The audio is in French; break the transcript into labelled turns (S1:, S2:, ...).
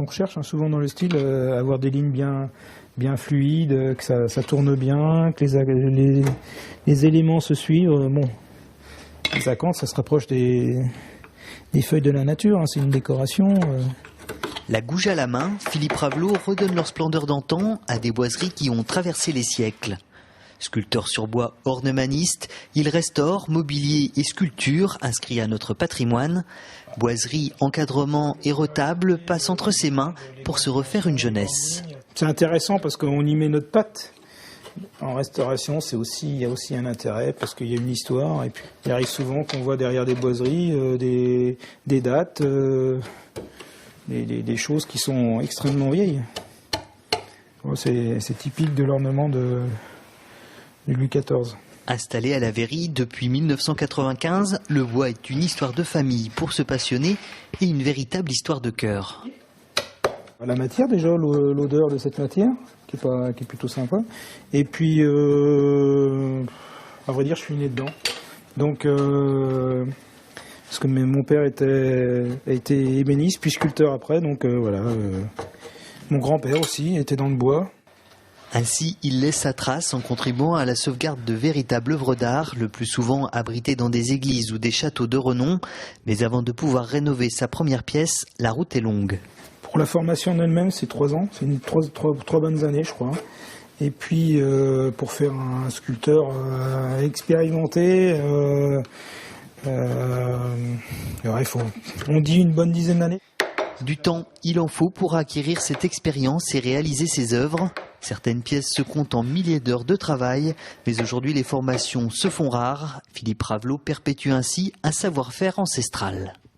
S1: qu'on recherche hein, souvent dans le style, avoir des lignes bien fluides, que ça tourne bien, que les éléments se suivent. Bon, les acanthes, ça se rapproche des feuilles de la nature, hein, c'est une décoration.
S2: La gouge à la main, Philippe Ravelot redonne leur splendeur d'antan à des boiseries qui ont traversé les siècles. Sculpteur sur bois ornemaniste, il restaure mobilier et sculptures inscrits à notre patrimoine. Boiserie, encadrement et retable passent entre ses mains pour se refaire une jeunesse.
S1: C'est intéressant parce qu'on y met notre patte. En restauration, il y a aussi un intérêt parce qu'il y a une histoire. Et puis, il arrive souvent qu'on voit derrière des boiseries des dates, des choses qui sont extrêmement vieilles. C'est typique de l'ornement de Louis XIV.
S2: Installé à la Verrie depuis 1995, le bois est une histoire de famille pour se passionner et une véritable histoire de cœur.
S1: La matière déjà, l'odeur de cette matière, qui est plutôt sympa. Et puis, à vrai dire, je suis né dedans. Donc, parce que mon père a été ébéniste, puis sculpteur après. Donc voilà, mon grand-père aussi était dans le bois.
S2: Ainsi, il laisse sa trace en contribuant à la sauvegarde de véritables œuvres d'art, le plus souvent abritées dans des églises ou des châteaux de renom. Mais avant de pouvoir rénover sa première pièce, la route est longue.
S1: Pour la formation en elle-même, c'est 3 ans. C'est 3 bonnes années, je crois. Et puis, pour faire un sculpteur expérimenté, on dit une bonne dizaine d'années.
S2: Du temps, il en faut pour acquérir cette expérience et réaliser ses œuvres. Certaines pièces se comptent en milliers d'heures de travail, mais aujourd'hui les formations se font rares. Philippe Ravelot perpétue ainsi un savoir-faire ancestral.